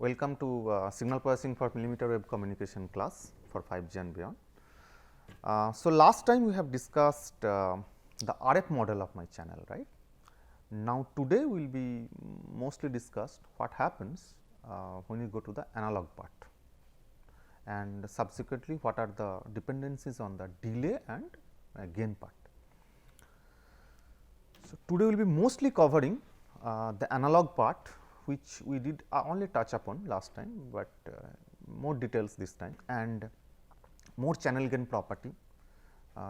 welcome to signal processing for millimeter wave communication class for 5G and beyond. So, last time we have discussed the RF model of my channel, right. Now, today we will be mostly discussed what happens when you go to the analog part, and subsequently what are the dependencies on the delay and gain part. So, today we will be mostly covering the analog part, which we did only touch upon last time, but more details this time, and more channel gain property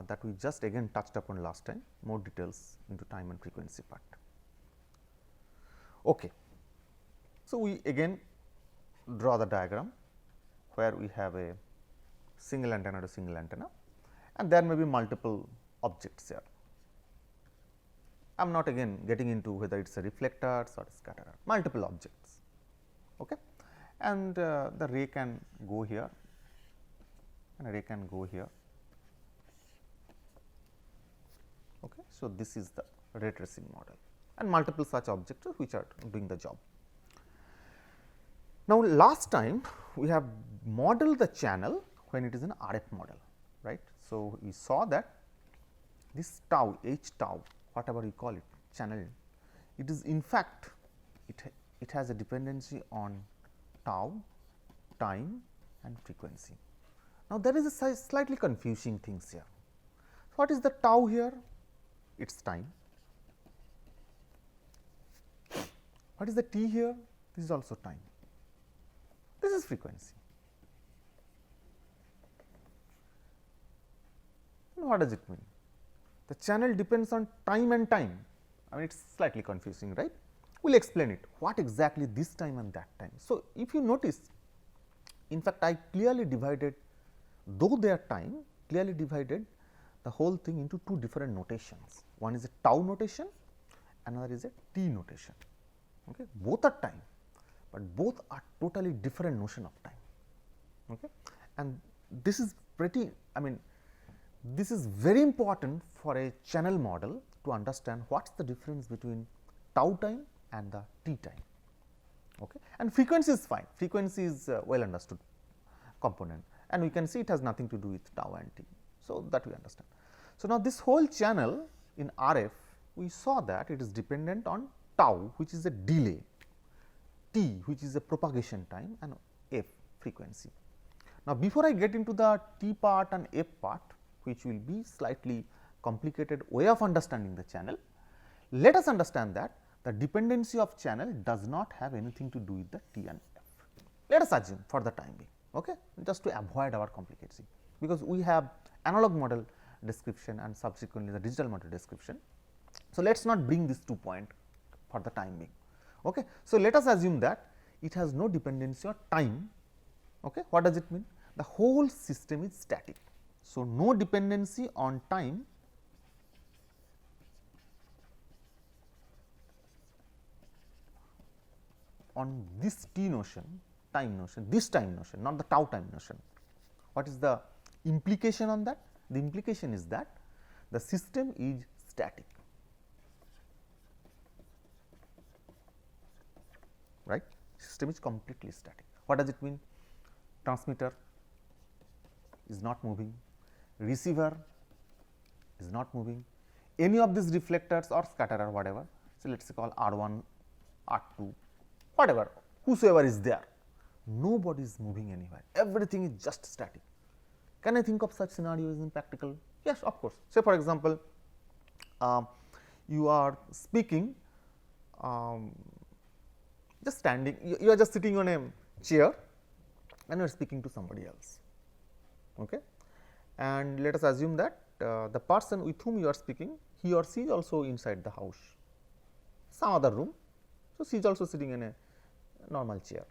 that we just again touched upon last time, more details into time and frequency part. Okay. So, we again draw the diagram where we have a single antenna to single antenna, and there may be multiple objects here. I am not again getting into whether it is a reflector or scatterer, multiple objects, okay. And the ray can go here and a ray can go here. Okay. So, this is the ray tracing model and multiple such objects which are doing the job. Now, last time we have modeled the channel when it is an RF model, right. So, we saw that this tau h tau, whatever you call it, channel, it is in fact it has a dependency on tau, time and frequency. Now, there is a slightly confusing things here. What is the tau here? It is time. What is the t here? This is also time. This is frequency. And what does it mean? The channel depends on time and time. I mean, it is slightly confusing, right? We will explain it, what exactly this time and that time. So, if you notice, in fact, I clearly divided, though they are time, clearly divided the whole thing into two different notations. One is a tau notation, another is a t notation. Okay. Both are time, but both are totally different notion of time. Okay. And this is pretty, I mean, this is very important for a channel model to understand what is the difference between tau time and the t time. Okay. And frequency is fine, frequency is well understood component, and we can see it has nothing to do with tau and t. So, that we understand. So, now this whole channel in RF, we saw that it is dependent on tau, which is a delay, t, which is a propagation time, and f, frequency. Now, before I get into the t part and f part, which will be slightly complicated way of understanding the channel, let us understand that the dependency of channel does not have anything to do with the t and f. Let us assume for the time being, okay, just to avoid our complicacy, because we have analog model description and subsequently the digital model description. So, let us not bring these 2 points for the time being. Okay. So, let us assume that it has no dependency on time. Okay. What does it mean? The whole system is static. So, no dependency on time on this t notion, time notion, this time notion, not the tau time notion. What is the implication on that? The implication is that the system is static, right. System is completely static. What does it mean? Transmitter is not moving, receiver is not moving, any of these reflectors or scatterer, whatever. So, let us say call R1, R2, whatever, whosoever is there, nobody is moving anywhere, everything is just static. Can I think of such scenarios in practical? Yes, of course. Say for example, you are speaking, just standing, you are just sitting on a chair and you are speaking to somebody else. Okay. And let us assume that the person with whom you are speaking, he or she is also inside the house, some other room. So, she is also sitting in a normal chair.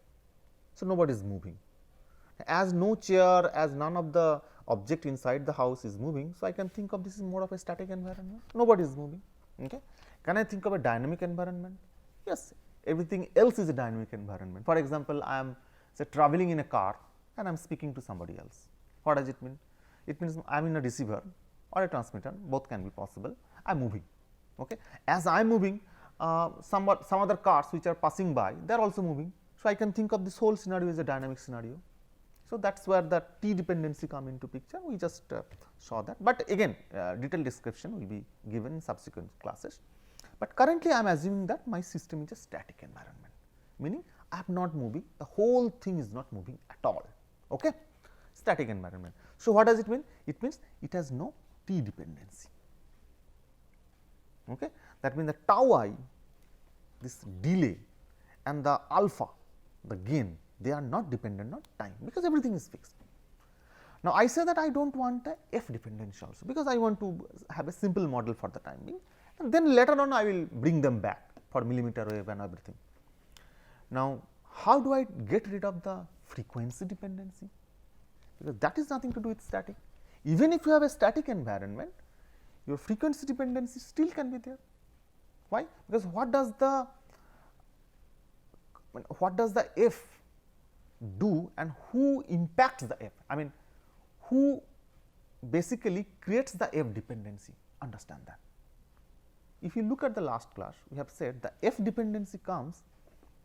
So, nobody is moving. As no chair, as none of the object inside the house is moving. So, I can think of this is more of a static environment, nobody is moving. Okay. Can I think of a dynamic environment? Yes, everything else is a dynamic environment. For example, I am say traveling in a car and I am speaking to somebody else. What does it mean? It means I am in a receiver or a transmitter, both can be possible, I am moving. Okay. As I am moving, some other cars which are passing by, they are also moving. So, I can think of this whole scenario as a dynamic scenario. So, that is where the T dependency come into picture, we just saw that, but again detailed description will be given in subsequent classes. But currently I am assuming that my system is a static environment, meaning I am not moving, the whole thing is not moving at all, okay? Static environment. So, what does it mean? It means it has no T dependency, okay? That means the tau I, this delay and the alpha, the gain, they are not dependent on time, because everything is fixed. Now, I say that I do not want a f dependency also, because I want to have a simple model for the time being, and then later on I will bring them back for millimeter wave and everything. Now, how do I get rid of the frequency dependency? Because that is nothing to do with static. Even if you have a static environment, your frequency dependency still can be there. Why? Because what does the f do and who impacts the f? I mean, who basically creates the f dependency? Understand that. If you look at the last class, we have said the f dependency comes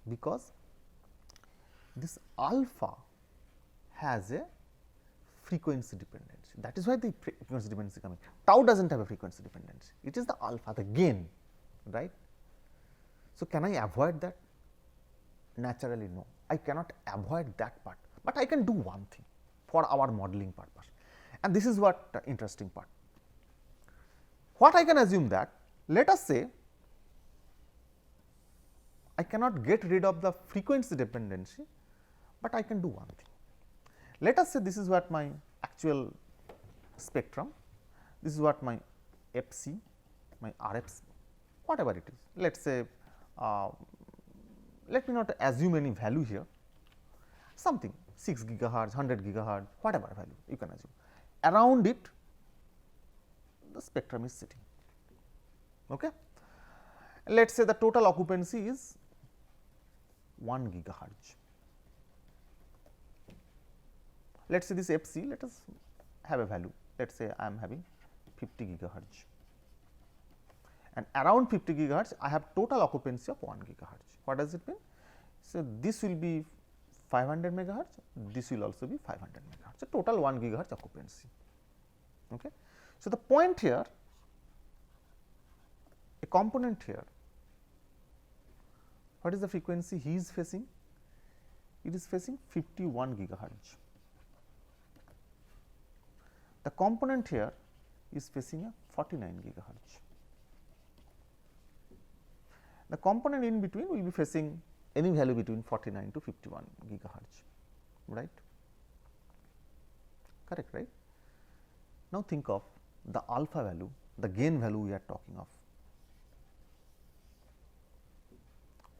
because this alpha has a frequency dependency. That is why the frequency dependency coming. Tau does not have a frequency dependency, it is the alpha, the gain, right. So, can I avoid that? Naturally no, I cannot avoid that part, but I can do one thing for our modeling purpose, and this is what interesting part. What I can assume that, let us say I cannot get rid of the frequency dependency, but I can do one thing. Let us say this is what my actual spectrum, this is what my FC, my RFC, whatever it is. Let us say let me not assume any value here, something 6 gigahertz, 100 gigahertz, whatever value you can assume. Around it the spectrum is sitting. Okay. Let us say the total occupancy is 1 gigahertz. Let us say this FC, let us have a value, let us say I am having 50 gigahertz, and around 50 gigahertz I have total occupancy of 1 gigahertz. What does it mean? So, this will be 500 megahertz, this will also be 500 megahertz. So, total 1 gigahertz occupancy. Okay. So, the point here, a component here, what is the frequency he is facing? It is facing 51 gigahertz. The component here is facing a 49 gigahertz. The component in between will be facing any value between 49 to 51 gigahertz, right? Correct, right? Now, think of the alpha value, the gain value we are talking of.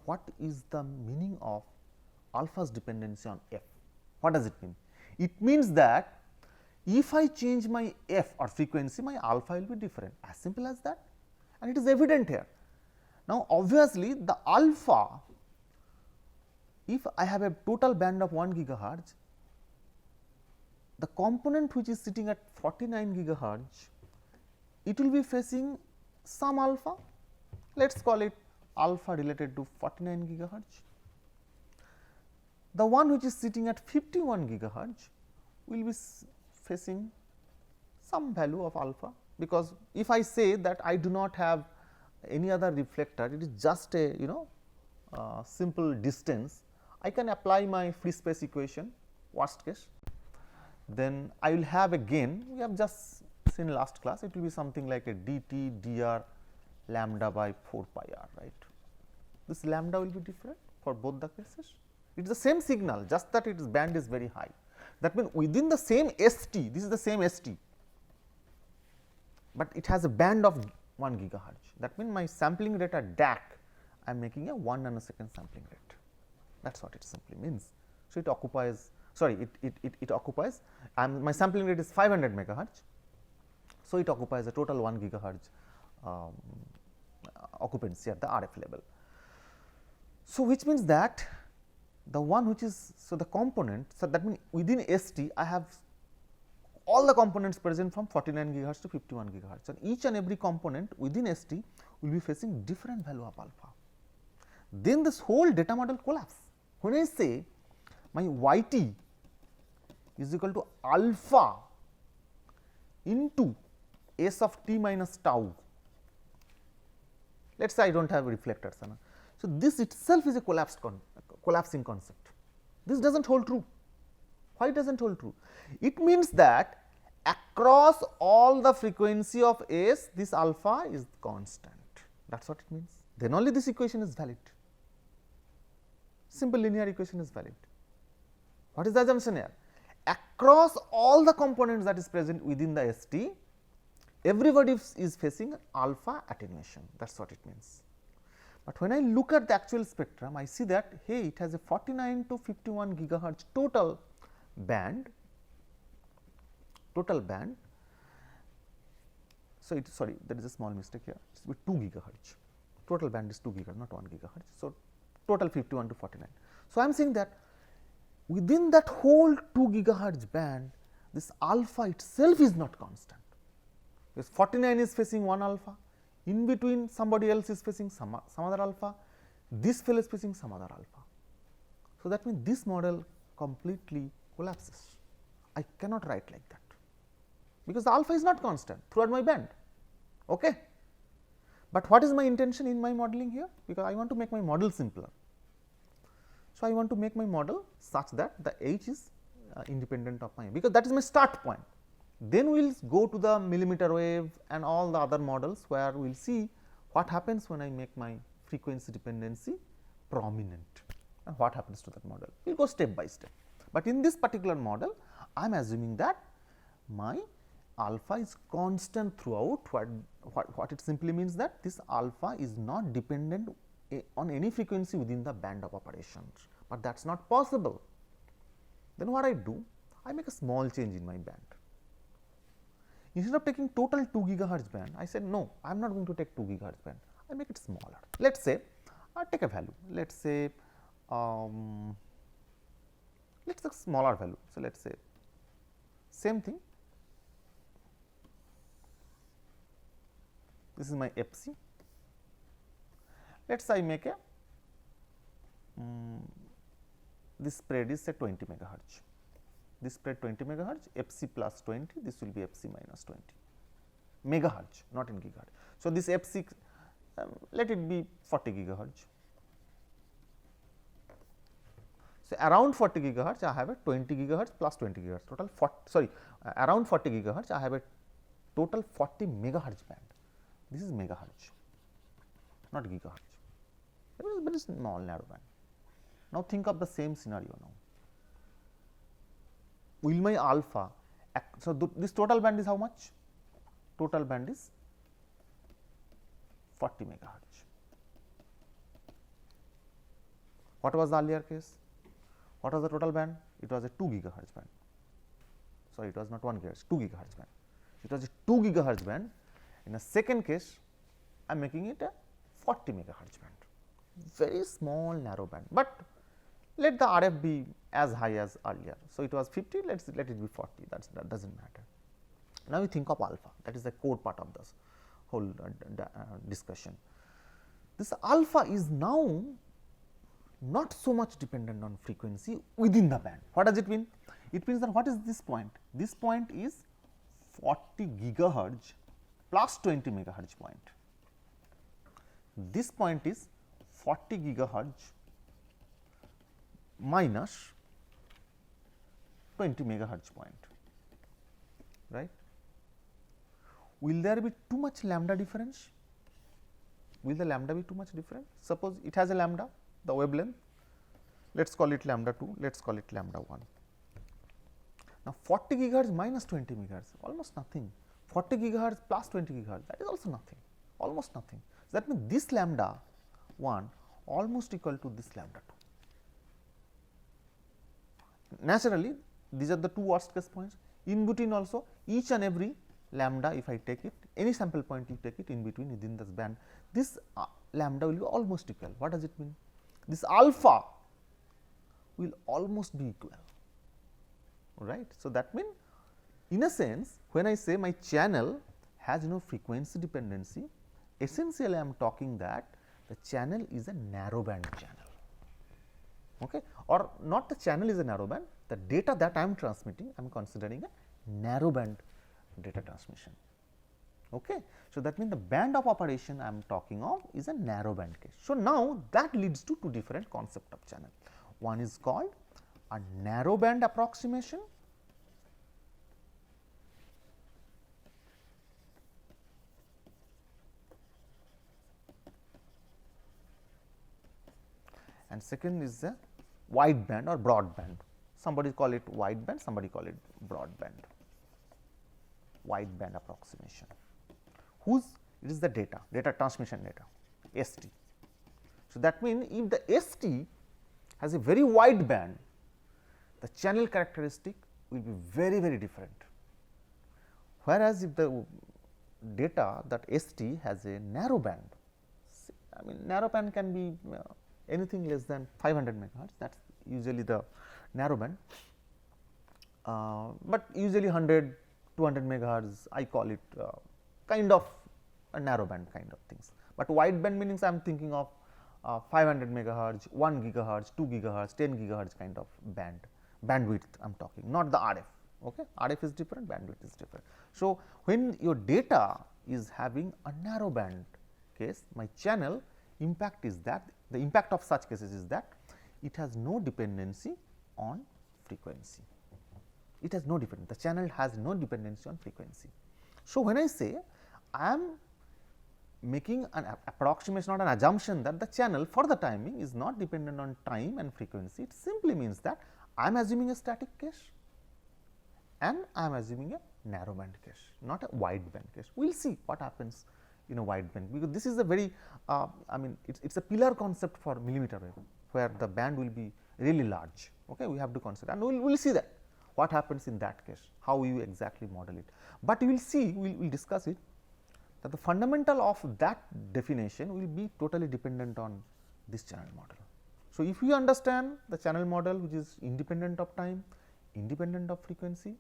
What is the meaning of alpha's dependency on f? What does it mean? It means that if I change my f or frequency, my alpha will be different, as simple as that, and it is evident here. Now, obviously, the alpha, if I have a total band of 1 gigahertz, the component which is sitting at 49 gigahertz, it will be facing some alpha, let us call it alpha related to 49 gigahertz. The one which is sitting at 51 gigahertz will be facing some value of alpha, because if I say that I do not have any other reflector, it is just a simple distance, I can apply my free space equation worst case, then I will have a gain, we have just seen last class, it will be something like a dt dr lambda by 4 pi r, right. This lambda will be different for both the cases, it is the same signal, just that its band is very high. That means, within the same ST, this is the same ST, but it has a band of 1 gigahertz. That means, my sampling rate at DAC, I am making a 1 nanosecond sampling rate, that is what it simply means. So, it occupies, sorry, it occupies, and my sampling rate is 500 megahertz. So, it occupies a total 1 gigahertz occupancy at the RF level. So, which means that the one which is, so the component, so that means within ST I have all the components present from 49 gigahertz to 51 gigahertz, and each and every component within ST will be facing different value of alpha. Then this whole data model collapse. when I say my yt is equal to alpha into s of t minus tau, let us say I do not have reflectors. So, this itself is a collapsing concept. This does not hold true. Why does not hold true? It means that across all the frequency of s, this alpha is constant. That is what it means. Then only this equation is valid. Simple linear equation is valid. What is the assumption here? Across all the components that is present within the ST, everybody is facing alpha attenuation. That is what it means. But when I look at the actual spectrum, I see that hey, it has a 49 to 51 gigahertz total band. So, sorry, there is a small mistake here, it is with 2 gigahertz. Total band is 2 gigahertz, not 1 gigahertz. So, total 51 to 49. So, I am saying that within that whole 2 gigahertz band, this alpha itself is not constant, because 49 is facing one alpha, in between somebody else is facing some other alpha, this fellow is facing some other alpha. So, that means this model completely collapses. I cannot write like that, because the alpha is not constant throughout my band. Okay. But what is my intention in my modeling here? Because I want to make my model simpler. So, I want to make my model such that the h is independent of my, because that is my start point. Then we will go to the millimeter wave and all the other models, where we will see what happens when I make my frequency dependency prominent and what happens to that model. We will go step by step. But in this particular model, I am assuming that my alpha is constant throughout. What it simply means that this alpha is not dependent on any frequency within the band of operations, but that is not possible. Then what I do? I make a small change in my band. Instead of taking total 2 gigahertz band, I said no, I am not going to take 2 gigahertz band, I make it smaller. Let us say take a value, let us say let us take smaller value. So, let us say same thing, this is my FC. Let us say I make a this spread is say 20 megahertz, this spread 20 megahertz, FC plus 20, this will be FC minus 20 megahertz, not in gigahertz. So, this FC let it be 40 gigahertz. So, around 40 gigahertz I have a 20 gigahertz plus 20 gigahertz total 40, around 40 gigahertz I have a total 40 megahertz band. This is megahertz, not gigahertz. It is very small narrow band. Now, think of the same scenario now. Will my alpha, so this total band is how much? Total band is 40 megahertz. What was the earlier case? What was the total band? It was a 2 gigahertz band. Sorry, it was not 1 gigahertz, 2 gigahertz band. It was a 2 gigahertz band. In a second case, I am making it a 40 megahertz band, very small narrow band, but let the RF be as high as earlier. So, it was 50, let it be 40, that does not matter. Now, we think of alpha, that is the core part of this whole discussion. This alpha is now not so much dependent on frequency within the band. What does it mean? It means that what is this point? This point is 40 gigahertz plus 20 megahertz point. This point is 40 gigahertz minus 20 megahertz point, right. Will there be too much lambda difference? Will the lambda be too much different? Suppose it has a lambda, the wavelength, let us call it lambda 2, let us call it lambda 1. Now, 40 gigahertz minus 20 megahertz, almost nothing. 40 gigahertz plus 20 gigahertz, that is also nothing, almost nothing. So, that means this lambda 1 almost equal to this lambda 2. Naturally, these are the two worst case points. In between also, each and every lambda, if I take it, any sample point you take it in between within this band, this lambda will be almost equal. What does it mean? This alpha will almost be equal, right. So, that means in a sense, when I say my channel has no frequency dependency, essentially I am talking that the channel is a narrow band channel. okay, or not the channel is a narrow band, the data that I am transmitting I am considering a narrow band data transmission. Okay. So, that means the band of operation I am talking of is a narrow band case. So, now that leads to two different concept of channel. One is called a narrow band approximation, and second is the wide band or broad band. Somebody call it wide band, somebody call it broad band, wide band approximation, whose it is the data transmission data ST. So, that means if the ST has a very wide band, the channel characteristic will be very different, whereas if the data that ST has a narrow band, I mean narrow band can be anything less than 500 megahertz, that is usually the narrow band, but usually 100 200 megahertz I call it kind of a narrow band kind of things, but wide band means I am thinking of 500 megahertz, 1 gigahertz, 2 gigahertz, 10 gigahertz kind of bandwidth I am talking, not the RF. Okay. RF is different, bandwidth is different. So, when your data is having a narrow band case, my channel impact is that the impact of such cases is that it has no dependency on frequency. It has no dependency, the channel has no dependency on frequency. So, when I say I am making an approximation or an assumption that the channel for the timing is not dependent on time and frequency, it simply means that I am assuming a static case and I am assuming a narrow band case, not a wide band case. We will see what happens in a wide band, because this is a very I mean it is a pillar concept for millimeter wave, where the band will be really large. Okay. We have to consider, and we will see that what happens in that case, how you exactly model it. But you will see, we will discuss it, that the fundamental of that definition will be totally dependent on this channel model. So, if you understand the channel model which is independent of time, independent of frequency,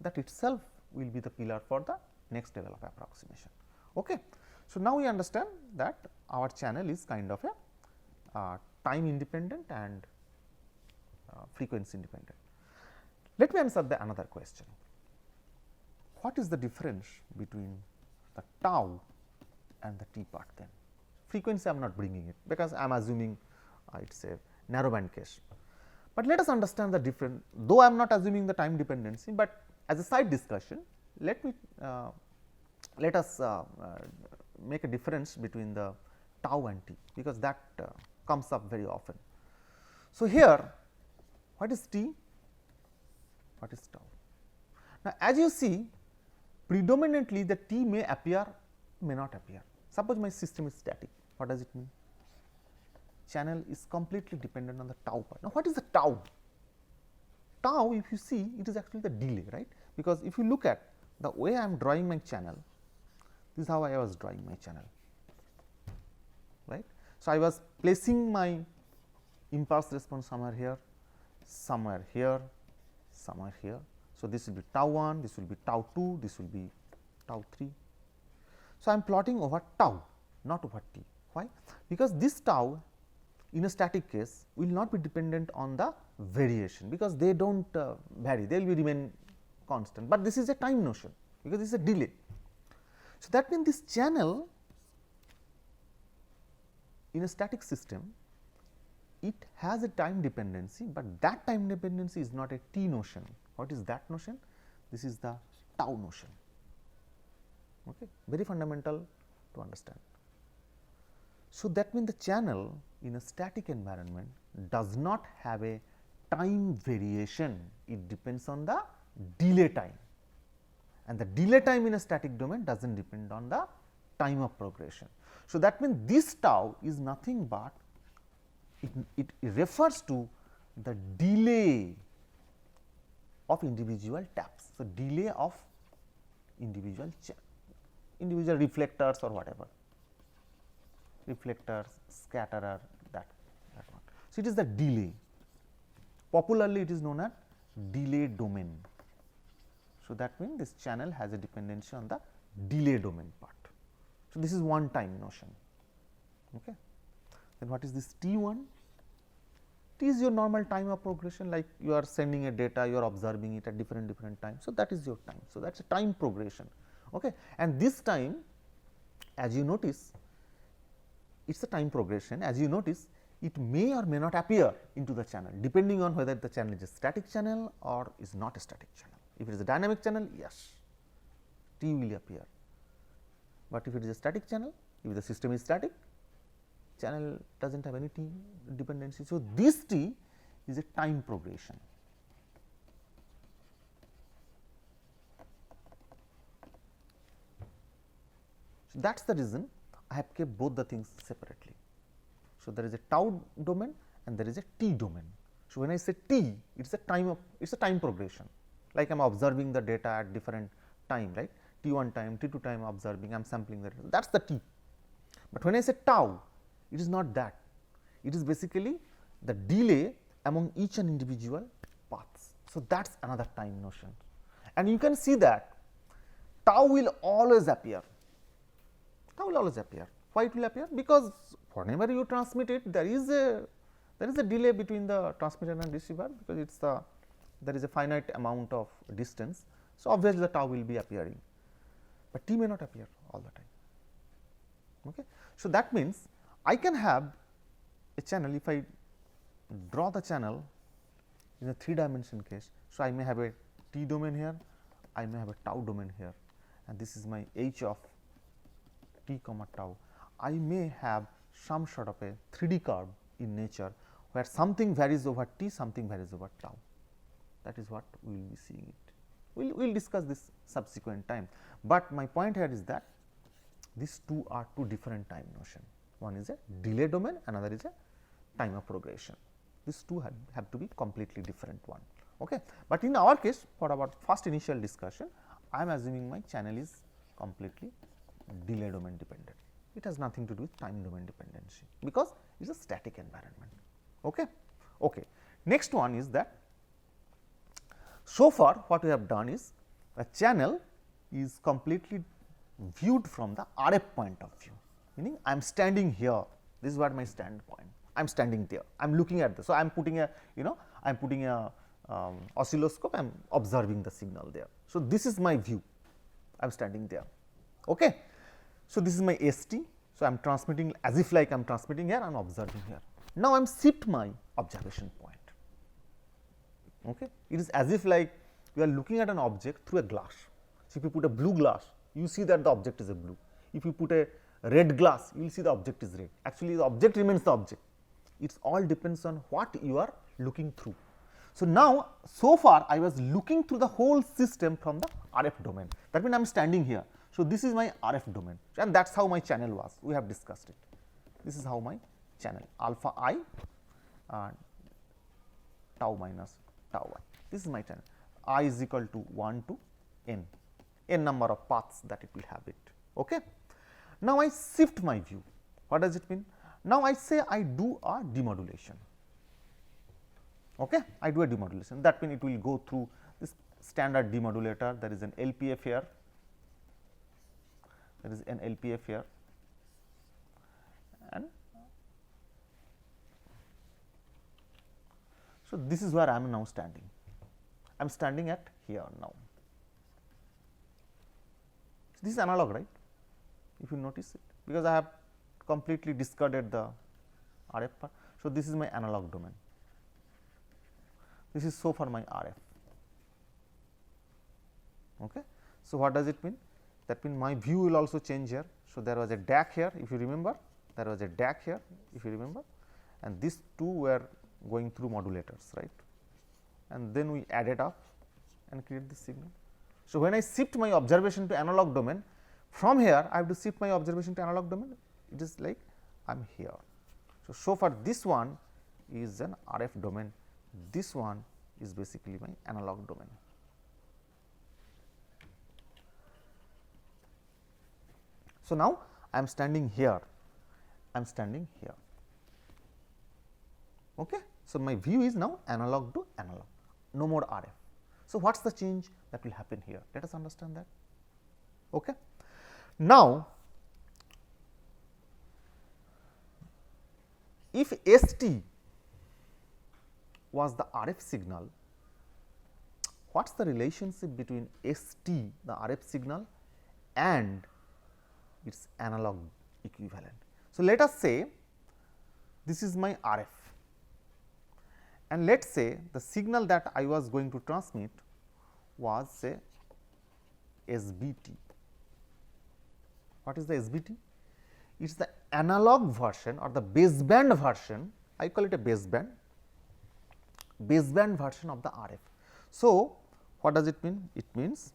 that itself will be the pillar for the next level of approximation. Okay. So, now we understand that our channel is kind of a time independent and frequency independent. Let me answer another question. What is the difference between the tau and the t part then? Frequency I am not bringing it, because I am assuming it is a narrow band case. But let us understand the difference, though I am not assuming the time dependency, but as a side discussion, let us make a difference between the tau and t, because that comes up very often. So, here what is t, what is tau? Now, as you see, predominantly the t may appear, may not appear. Suppose my system is static, what does it mean? Channel is completely dependent on the tau part. Now, what is the tau? Tau, if you see, it is actually the delay, right? Because if you look at the way I am drawing my channel, this is how I was drawing my channel, right. So, I was placing my impulse response somewhere here, somewhere here, somewhere here. So, this will be tau 1, this will be tau 2, this will be tau 3. So, I am plotting over tau, not over t. Why? Because this tau in a static case will not be dependent on the variation, because they do not vary, they will remain constant, but this is a time notion, because this is a delay. So, that means this channel in a static system, it has a time dependency, but that time dependency is not a t notion. What is that notion? This is the tau notion, okay. Very fundamental to understand. So, that means the channel in a static environment does not have a time variation, it depends on the delay time, and the delay time in a static domain does not depend on the time of progression. So, that means this tau is nothing but it refers to the delay of individual taps. So, delay of individual reflectors or whatever, reflectors, scatterer, that one. So, it is the delay, popularly it is known as delay domain. So, that means this channel has a dependency on the delay domain part. So, this is one time notion. Okay. Then what is this T1? T is your normal time of progression, like you are sending a data, you are observing it at different times. So, that is your time. So, that is a time progression. Okay. And this time, as you notice, it is a time progression. As you notice, it may or may not appear into the channel, depending on whether the channel is a static channel or is not a static channel. If it is a dynamic channel, yes, T will appear, but if it is a static channel, if the system is static, channel does not have any T dependency. So, this T is a time progression. So, that is the reason I have kept both the things separately. So, there is a tau domain and there is a T domain. So, when I say T, it is a time progression, like I am observing the data at different time, right, T1 time, T2 time observing, I am sampling the data, that is the T. But when I say tau, it is not that, it is basically the delay among each and individual paths. So, that is another time notion, and you can see that tau will always appear, tau will always appear. Why it will appear? Because whenever you transmit it, there is a delay between the transmitter and receiver, because it is there is a finite amount of distance. So, obviously, the tau will be appearing, but T may not appear all the time. Okay. So, that means I can have a channel, if I draw the channel in a 3-dimension case. So, I may have a T domain here, I may have a tau domain here, and this is my H of T comma tau. I may have some sort of a 3D curve in nature, where something varies over T, something varies over tau. That is what we will be seeing it. We will discuss this subsequent time, but my point here is that these two are two different time notion. One is a delay domain, another is a time of progression. These two have to be completely different one. Okay. But in our case, for our first initial discussion, I am assuming my channel is completely delay domain dependent. It has nothing to do with time domain dependency, because it is a static environment. Okay. Okay. Next one is that, so far what we have done is, a channel is completely viewed from the RF point of view, meaning I am standing here, this is what my standpoint, I am standing there, I am looking at this. So, I am putting a I am putting a oscilloscope, I am observing the signal there. So, this is my view, I am standing there. Okay. So, this is my ST. So, I am transmitting as if like I am transmitting here, I am observing here. Now, I am shift my observation point. Okay. It is as if like you are looking at an object through a glass. So, if you put a blue glass, you see that the object is a blue. If you put a red glass, you will see the object is red. Actually, the object remains the object. It all depends on what you are looking through. So, now, so far I was looking through the whole system from the RF domain. That means I am standing here. So, this is my RF domain, and that is how my channel was. We have discussed it. This is how my channel alpha I tau minus tau I. This is my channel. I is equal to 1 to n number of paths that it will have it. Okay. Now, I shift my view. What does it mean? Now, I say I do a demodulation. Okay. I do a demodulation. That means it will go through this standard demodulator. There is an LPF here. There is an LPF here, and so this is where I am now standing. I am standing at here now. So, this is analog, right? If you notice it, because I have completely discarded the RF part. So, this is my analog domain. This is so far my RF. Okay. So, what does it mean? That means my view will also change here. So, there was a DAC here, if you remember, there was a DAC here, if you remember, and these two were going through modulators, right, and then we added up and create this signal. So, when I shift my observation to analog domain, from here I have to shift my observation to analog domain, it is like I am here. So far this one is an RF domain, this one is basically my analog domain. So, now I am standing here, I am standing here. Okay. So, my view is now analog to analog, no more RF. So, what is the change that will happen here? Let us understand that. Okay. Now, if ST was the RF signal, what is the relationship between ST, the RF signal, and its analog equivalent. So, let us say this is my RF, and let us say the signal that I was going to transmit was say SBT. What is the SBT? It is the analog version or the baseband version, I call it a baseband version of the RF. So, what does it mean? It means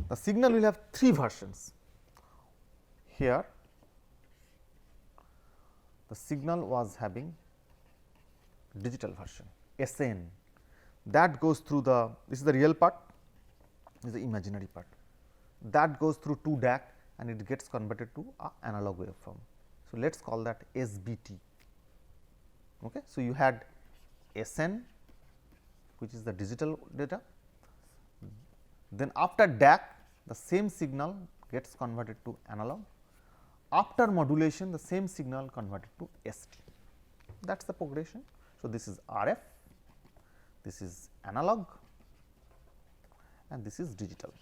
the signal will have three versions. Here the signal was having digital version SN, that goes through the, this is the real part, this is the imaginary part, that goes through 2 DAC and it gets converted to a analog waveform. So, let us call that SBT. Okay. So, you had SN, which is the digital data, then after DAC the same signal gets converted to analog, after modulation the same signal converted to ST, that is the progression. So, this is RF, this is analog, and this is digital.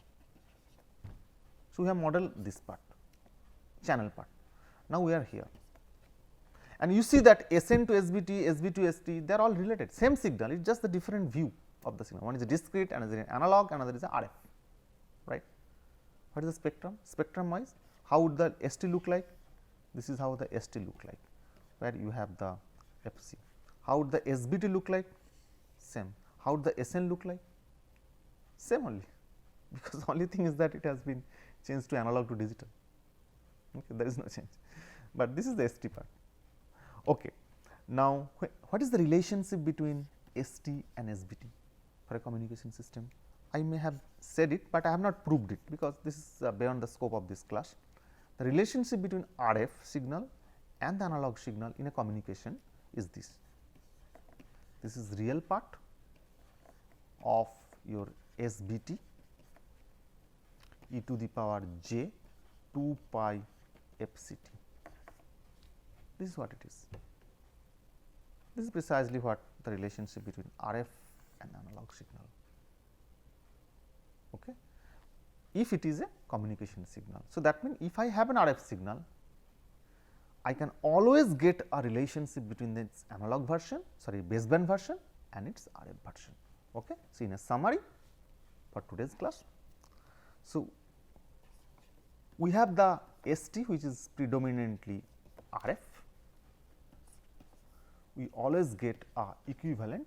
So, we have modeled this part, channel part. Now, we are here, and you see that SN to SBT, SB to ST, they are all related, same signal, it is just the different view of the signal. One is a discrete, another is analog, another is a RF, right. What is the spectrum? Spectrum wise, how would the ST look like? This is how the ST look like, where you have the FC. How would the SBT look like? Same. How would the SN look like? Same only, because the only thing is that it has been changed to analog to digital. Okay, there is no change, but this is the ST part. Okay. Now, what is the relationship between ST and SBT for a communication system? I may have said it, but I have not proved it, because this is beyond the scope of this class. The relationship between RF signal and the analog signal in a communication is this. This is real part of your SBT e to the power j 2 pi FCT. This is what it is. This is precisely what the relationship between RF and analog signal. Okay. If it is a communication signal. So, that means, if I have an RF signal, I can always get a relationship between its analog version, sorry, baseband version and its RF version. Okay. So, in a summary for today's class, so we have the ST, which is predominantly RF. We always get a equivalent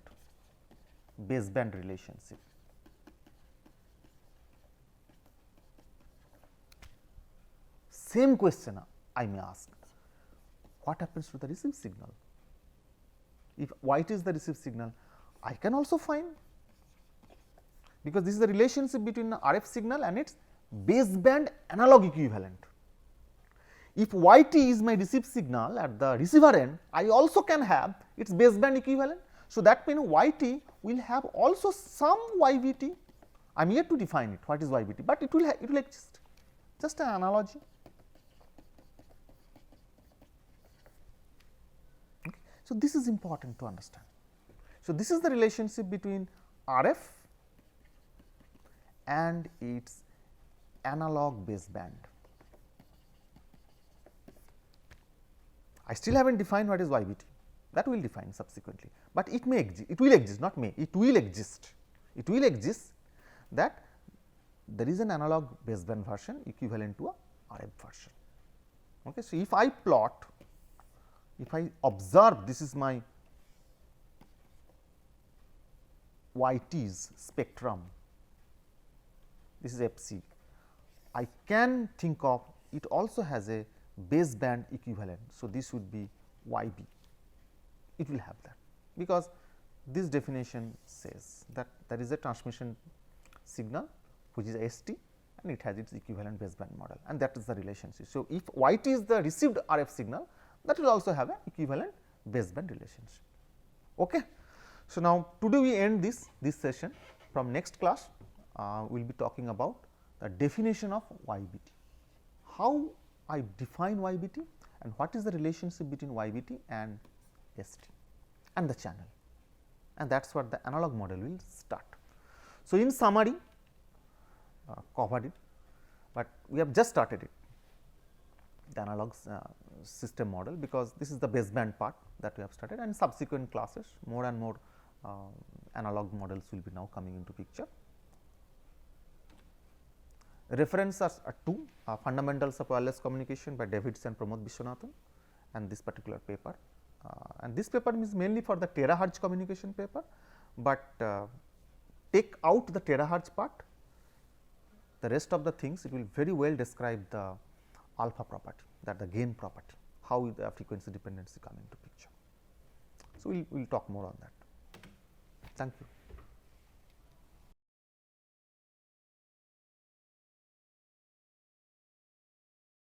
baseband relationship. Same question I may ask, what happens to the received signal? If white is the received signal, I can also find, because this is the relationship between the RF signal and its baseband analog equivalent. If YT is my received signal at the receiver end, I also can have its baseband equivalent. So, that means YT will have also some YBT. I am yet to define it, what is YBT, but it will exist, just an analogy. Okay. So, this is important to understand. So, this is the relationship between RF and its analog baseband. I still have not defined what is YBT, that we will define subsequently, but it may exist, it will exist, not may, it will exist. It will exist that there is an analog baseband version equivalent to a RF version. Okay. So, if I plot, if I observe this is my YT's spectrum, this is FC, I can think of it also has a baseband equivalent. So, this would be YB, it will have that, because this definition says that there is a transmission signal which is ST and it has its equivalent baseband model, and that is the relationship. So, if YT is the received RF signal, that will also have an equivalent baseband relationship. Okay. So, now today we end this session. From next class we will be talking about the definition of YBT, how I define YBT and what is the relationship between YBT and ST. and the channel, and that is what the analog model will start. So, in summary, covered it, but we have just started it, the analog system model, because this is the baseband part that we have started, and subsequent classes more and more analog models will be now coming into picture. References are two, Fundamentals of Wireless Communication by Davids and Pramod Vishwanathan, and this particular paper. And this paper is mainly for the terahertz communication paper, but take out the terahertz part, the rest of the things it will very well describe the alpha property, that the gain property, how the frequency dependency come into picture. So, we will talk more on that. Thank you.